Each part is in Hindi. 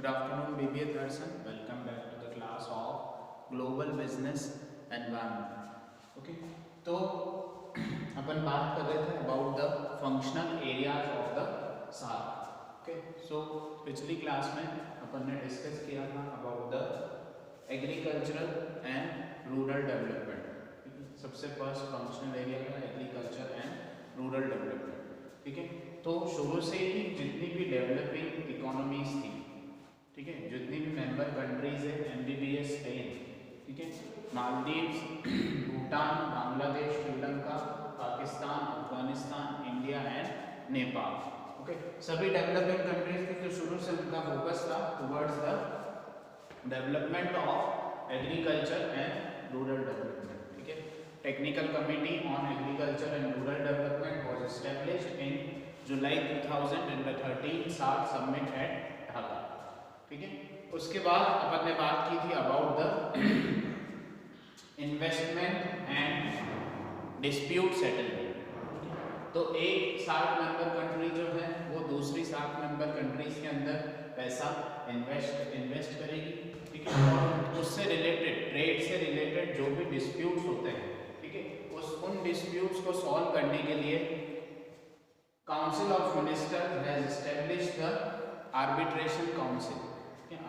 Good afternoon, BBA Darshan. Welcome back to the class of Global Business Environment. Okay, तो अपन बात कर रहे थे about the functional areas of the SARC. Okay, so पिछली क्लास में अपन ने डिस्कस किया था about the agricultural and rural development. सबसे फर्स्ट फंक्शनल एरिया था एग्रीकल्चर एंड रूरल डेवलपमेंट. ठीक है, तो शुरू से ही जितनी भी डेवलपिंग इकोनॉमीज थी, ठीक है, जितनी भी मेंबर कंट्रीज है, एमबीबीएस स्पेन, ठीक है, Maldives, Bhutan, Bangladesh, Sri Lanka, Pakistan, Afghanistan, India and Nepal. Okay, सभी डेवलपिंग कंट्रीज थे, तो शुरू से उनका फोकस था towards the development of agriculture and rural development. ठीक है, technical committee on agriculture and rural development was established in July 2013 SAARC summit at Dhaka. ठीक है, उसके बाद अपन ने बात की थी about the investment and dispute settlement. तो एक SAARC मेंबर कंट्री जो है वो दूसरी SAARC मेंबर कंट्रीज के अंदर पैसा इन्वेस्ट करेगी. ठीक है, और उससे रिलेटेड, ट्रेड से रिलेटेड जो भी डिस्प्यूट्स होते हैं, ठीक है, उन डिस्प्यूट्स को सॉल्व करने के लिए council of minister has established the arbitration council.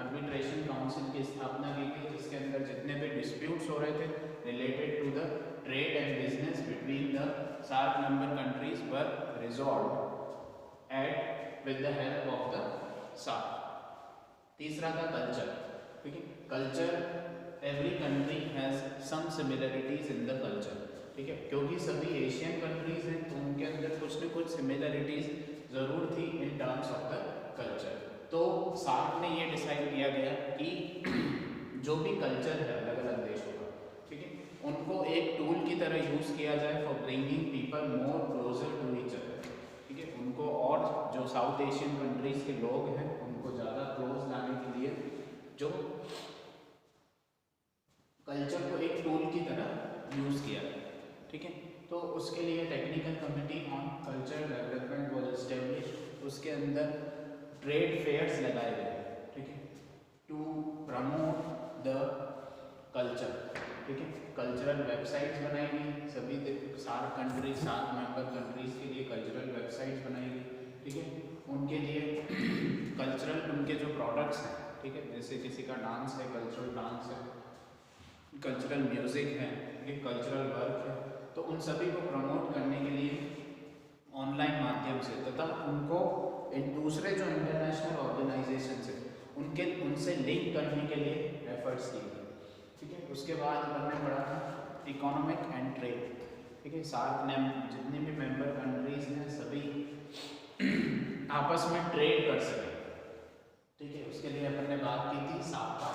Arbitration council की स्थापना की गई, जिसके अंदर जितने भी डिस्प्यूट्स हो रहे थे related to the trade and business between the SAARC member countries were resolved at with the help of the SAARC. तीसरा था कल्चर. ठीक है, culture, every country has some similarities in the culture. ठीक है, क्योंकि सभी एशियन कंट्रीज हैं तो उनके अंदर कुछ न कुछ सिमिलरिटीज जरूर थी in terms of the culture. तो SAARC ने ये डिसाइड किया गया कि जो भी कल्चर है अलग अलग देशों का, ठीक है, उनको एक टूल की तरह यूज किया जाए for bringing people more closer to each other. ठीक है, उनको और जो साउथ एशियन कंट्रीज के लोग हैं उनको ज़्यादा क्लोज लाने के लिए जो कल्चर को एक टूल की तरह यूज किया गया. ठीक है, तो उसके लिए technical committee on culture development was established. उसके अंदर ट्रेड फेयर्स लगाए गए. ठीक है, टू प्रमोट द कल्चर. ठीक है, कल्चरल वेबसाइट्स बनाई गई. सभी SAARC countries, SAARC member countries के लिए कल्चरल वेबसाइट्स बनाई गई. ठीक है, उनके लिए कल्चरल, उनके जो प्रोडक्ट्स हैं, ठीक है, जैसे किसी का डांस है, कल्चरल डांस है, कल्चरल म्यूजिक है, कल्चरल वर्क है, तो उन सभी को प्रमोट करने के लिए ऑनलाइन माध्यम से तथा उनको दूसरे जो इंटरनेशनल ऑर्गेनाइजेशन है उनसे लिंक करने के लिए एफर्ट्स किए. ठीक है, उसके बाद हमने पढ़ा था इकोनॉमिक एंड ट्रेड. ठीक है, SAARC ने जितने भी मेंबर कंट्रीज हैं सभी आपस में ट्रेड कर सके. ठीक है, उसके लिए अपन ने बात की थी SAFTA,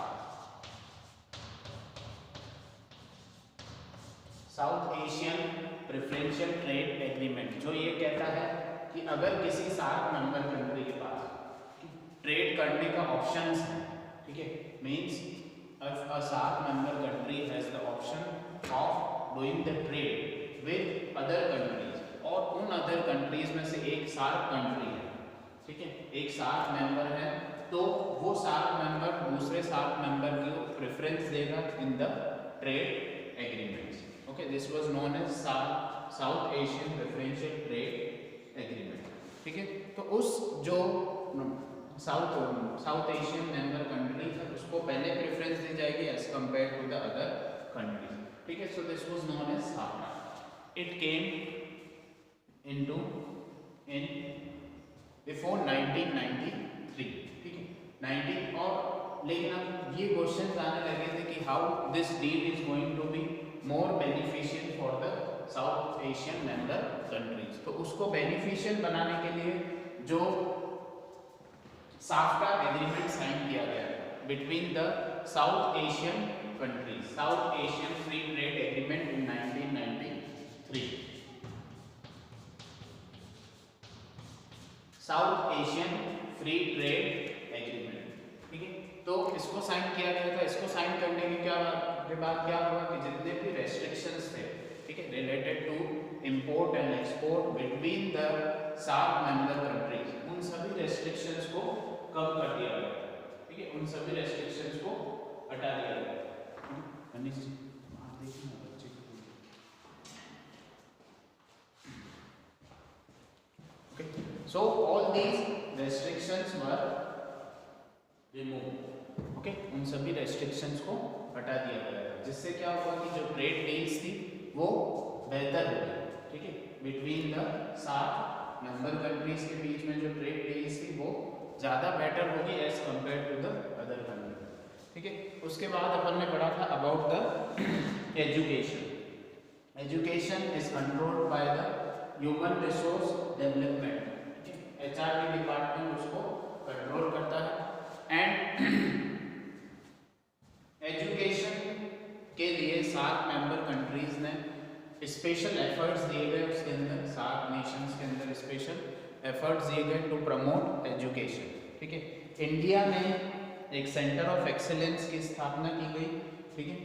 south Asian preferential trade agreement, जो ये कहता है कि अगर किसी SAARC मेंबर कंट्री के पास ट्रेड करने का ऑप्शंस है, ठीक है, means if a SAARC member country has the option of doing the trade with other countries, और उन अदर कंट्रीज में से एक SAARC कंट्री है, ठीक है, एक SAARC मेंबर है, तो वो SAARC मेंबर दूसरे SAARC मेंबर को प्रेफरेंस देगा in the trade agreements. Okay, this was known as South Asian preferential trade agreement. ठीक है, तो उस जो साउथ एशियन मेंबर कंट्री है उसको पहले प्रेफरेंस दी जाएगी as compare to the other countries. ठीक है, so this was known as SAFTA. It came into in before 1993. ठीक है, 19, और लेकिन अब ये क्वेश्चन आने लगे थे कि how this deal is going to be more beneficial for the South Asian member countries. तो उसको बेनिफिशियल बनाने के लिए जो SAFTA एग्रीमेंट साइन किया गया between the South Asian countries, south Asian free trade agreement in 1993. South Asian free trade agreement. ठीक है, तो इसको साइन किया गया था. इसको साइन करने के बाद क्या हुआ कि जितने भी रेस्ट्रिक्शंस थे, ठीक है, related to import and export between the SAARC member countries, उन सभी रेस्ट्रिक्शंस को कम कर दिया गया. ठीक ठीक है, उन सभी रेस्ट्रिक्शंस को हटा दिया गया। अनिश जी आप देखिए ना बच्चे को। Okay, so all these restrictions were remove. Okay, उन सभी रेस्ट्रिक्शंस को हटा दिया गया था, जिससे क्या हुआ कि जो ट्रेड डील्स थी वो बेहतर हो गई। ठीक है, between the SAARC member countries के बीच में जो ट्रेड डील्स थी वो ज़्यादा बेटर होगी as compare to the other country. ठीक है, उसके बाद अपन ने पढ़ा था about the education. Education is controlled by the human resource development. HRD department उसको कंट्रोल करता है। एंड एजुकेशन के लिए सार्क मेंबर कंट्रीज ने स्पेशल एफर्ट्स दिए गए, उसके अंदर सार्क नेशंस के अंदर स्पेशल एफर्ट्स दिए गए टू प्रमोट एजुकेशन। ठीक है, इंडिया में एक सेंटर ऑफ एक्सीलेंस की स्थापना की गई। ठीक है,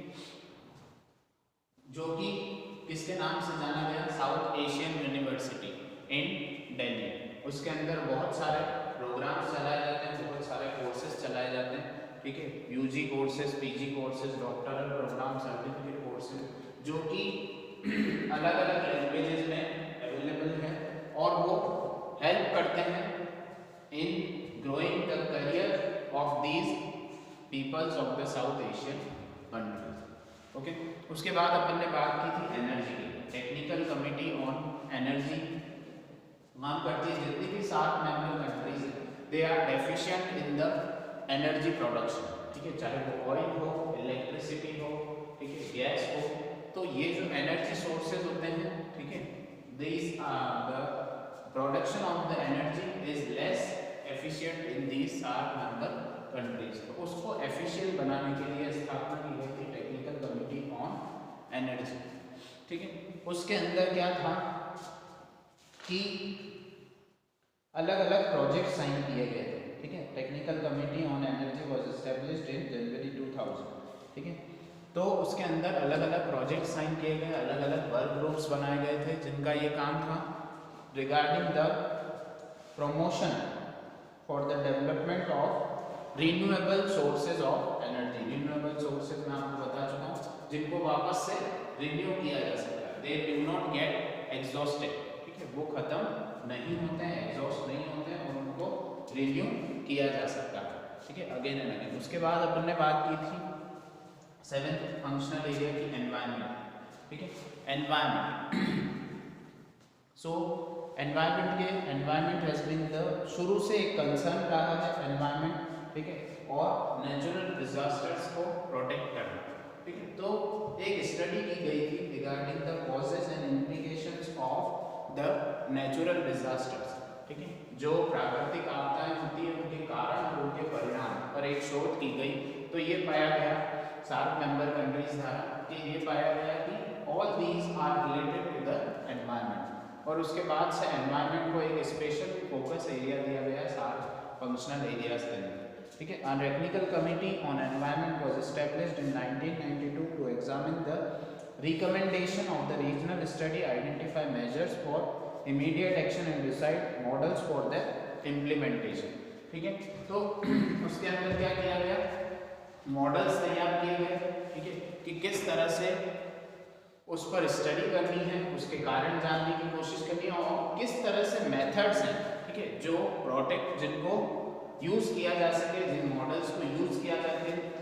जो कि किसके नाम से जाना गया, साउथ एशियन यूनिवर्सिटी इन दिल्ली। उसके अंदर बहुत सारे प्रोग्राम्स चलाए जाते हैं, बहुत सारे कोर्सेज चलाए जाते हैं। ठीक है, UG courses, PG courses, doctoral program, certificate courses, जो कि अलग अलग लैंग्वेजेस में अवेलेबल है और वो हेल्प करते हैं in growing the career of these peoples of the South Asian countries. Okay, उसके बाद अपन ने बात की थी एनर्जी की। टेक्निकल कमिटी ऑन एनर्जी काम करती है जितनी भी सार्क मेंबर कंट्रीज है, they are deficient in the energy production. ठीक है, चाहे वो ऑयल हो, इलेक्ट्रिसिटी हो, ठीक है, गैस हो, तो ये जो एनर्जी सोर्सेज होते हैं, ठीक है, this the production of the energy is less efficient in these SAARC member countries. तो उसको एफिशिएंट बनाने के लिए स्थापना की गई थी टेक्निकल कमिटी ऑन एनर्जी। ठीक है, उसके अंदर क्या था कि अलग अलग प्रोजेक्ट साइन किए गए थे। ठीक है, technical committee on energy was established in January 2000। ठीक है, तो उसके अंदर अलग अलग प्रोजेक्ट साइन किए गए, अलग अलग वर्क ग्रुप्स बनाए गए थे, जिनका ये काम था regarding the promotion for the development of renewable sources of energy. Renewable sources मैं आपको बता चुका हूँ, जिनको वापस से रिन्यू किया जा सकता है, they do not get exhausted. ठीक है, वो खत्म नहीं होते हैं, एग्जॉस्ट नहीं होते हैं और उनको रिन्यू किया जा सकता है। ठीक है, अगेन एंड अगेन। उसके बाद अपन ने बात की थी 7th फंक्शनल एरिया की, एनवायरनमेंट। ठीक है, environment. So environment has been the शुरू से एक कंसर्न रहा है एनवायरनमेंट। ठीक है, और नेचुरल डिजास्टर्स को प्रोटेक्ट करना। ठीक है, तो एक स्टडी की गई थी regarding the causes and implications of the natural disasters. ठीक है, जो प्राकृतिक आपदाएं होती है उनके कारण और उनके परिणाम पर एक शोध की गई। तो ये पाया गया सार्क मेंबर कंट्रीज द्वारा कि ये पाया गया कि all these are related to the environment, और उसके बाद से एनवायरनमेंट को एक स्पेशल फोकस एरिया दिया गया सार्क फंक्शनल एरियाज के अंदर। ठीक है, a technical committee on environment was established in 1992 to examine the recommendation of the regional study, identify measures for immediate action and decide models for their implementation। ठीक है, तो उसके अंदर क्या किया गया, मॉडल्स तैयार किए गए। ठीक है, कि किस तरह से उस पर स्टडी करनी है, उसके कारण जानने की कोशिश करनी है और किस तरह से मेथड्स हैं, ठीक है, जो प्रोटेक्ट जिनको यूज किया जा सके, जिन मॉडल्स को यूज किया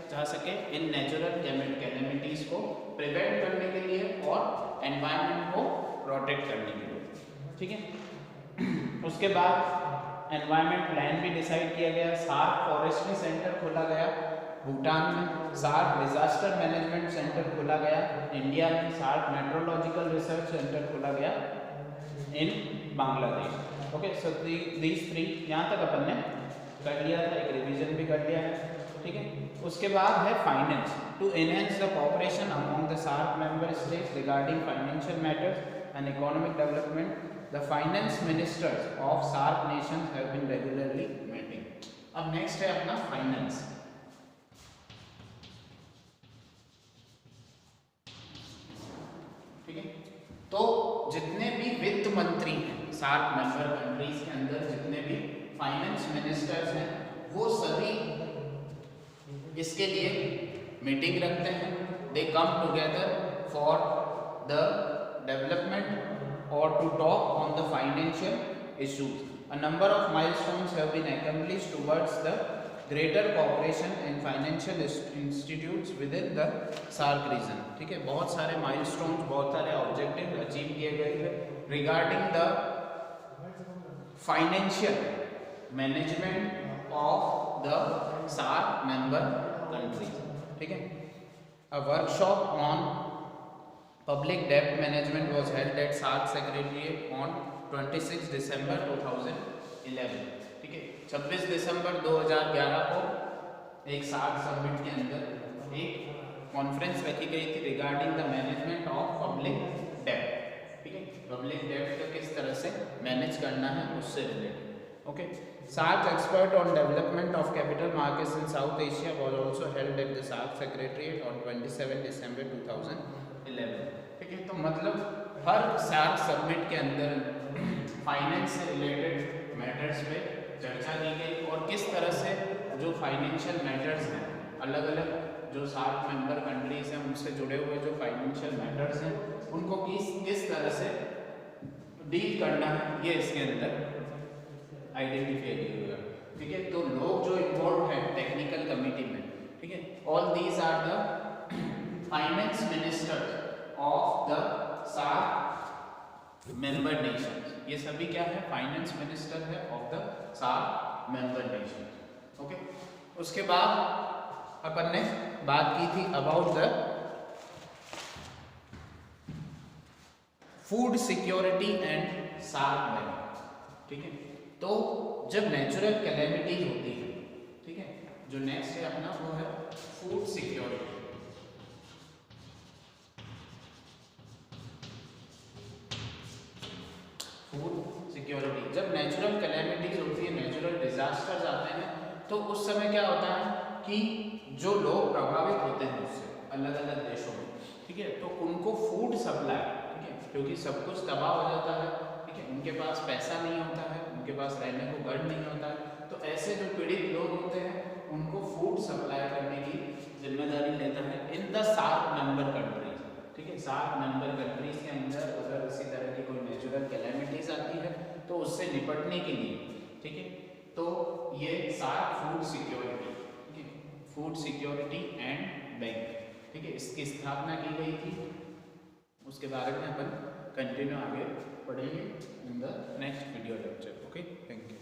जा सके इन नेचुरल कैलेमिटीज को प्रिवेंट करने के लिए और एनवायरनमेंट को प्रोटेक्ट करने के लिए। ठीक है, उसके बाद एनवायरनमेंट प्लान भी डिसाइड किया गया। सार्क फॉरेस्ट्री सेंटर खोला गया भूटान में, सार्क डिजास्टर मैनेजमेंट सेंटर खोला गया इंडिया में, सार्क मेट्रोलॉजिकल रिसर्च सेंटर खोला गया इन बांग्लादेश। ओके, सो दीज 3 यहाँ तक अपन ने कर लिया था, एक रिवीजन भी कर लिया है। ठीक है, उसके बाद है finance. To enhance the cooperation among the SAARC member states regarding financial matters and economic development, the finance ministers of SAARC nations have been regularly meeting. अब नेक्स्ट है अपना फाइनेंस। ठीक है, तो जितने भी वित्त मंत्री हैं सार्क मेंबर कंट्रीज के अंदर, जितने भी फाइनेंस मिनिस्टर्स हैं, वो सभी इसके लिए मीटिंग रखते हैं, they come together for the development और to talk on the financial issues. A number of milestones have been accomplished towards the greater cooperation in financial institutes within the SAARC region. ठीक है, बहुत सारे milestones, बहुत सारे objectives achieve किए गए हैं regarding the financial management of the SAARC member countries. ठीक है, a workshop on public debt management was held at SAARC Secretariat on 26 दिसंबर 2011. ठीक है, 26 दिसंबर 2011 को एक SAARC समिट के अंदर एक कॉन्फ्रेंस रखी गई थी regarding the management of public डेब्ट. ठीक है, पब्लिक डेब्ट को किस तरह से मैनेज करना है उससे related. Okay, SAARC expert on development of capital markets in south Asia was also held at the SAARC secretariat on 27 दिसंबर 2011. ठीक है, तो मतलब हर SAARC समिट के अंदर फाइनेंस से रिलेटेड मैटर्स पे चर्चा की गई और किस तरह से जो फाइनेंशियल मैटर्स हैं, अलग अलग जो SAARC मेंबर कंट्रीज हैं उनसे जुड़े हुए जो फाइनेंशियल मैटर्स हैं उनको किस तरह से डील करना है ये इसके अंदर आइडेंटिफाई किया. ठीक है, तो लोग जो इन्वॉल्व हैं टेक्निकल कमिटी में, ठीक है, all these are the finance ministers of the SAARC member nations. ये सभी क्या है, फाइनेंस मिनिस्टर है of the SAARC member nations. Okay, उसके बाद अपन ने बात की थी about the food security and SAARC bank. ठीक है, तो जब नेचुरल कैलेमिटी होती है, ठीक है, जो नेक्स्ट है अपना वो है फूड सिक्योरिटी. फूड सिक्योरिटी, जब नेचुरल कैलेमिटीज होती है, नेचुरल डिजास्टर्स आते हैं, तो उस समय क्या होता है कि जो लोग प्रभावित होते हैं उससे अलग अलग देशों में, ठीक है, तो उनको फूड सप्लाई, ठीक है, क्योंकि सब कुछ तबाह हो जाता है, ठीक है, उनके पास पैसा नहीं होता है, उनके पास रहने को घर नहीं होता है, तो ऐसे जो पीड़ित लोग होते हैं उनको फूड सप्लाई करने की जिम्मेदारी लेता है in the SAARC member countries. ठीक है, SAARC मेंबर कंट्रीज के अंदर अगर इसी तरह की कोई नेचुरल कैलेमिटीज आती है तो उससे निपटने के लिए, ठीक है, तो ये SAARC फूड सिक्योरिटी, ठीक है, फूड सिक्योरिटी एंड बैंक, ठीक है, इसकी स्थापना की गई थी. उसके बारे में अपन कंटिन्यू आगे पढ़ेंगे in the next video lecture. Okay, thank you.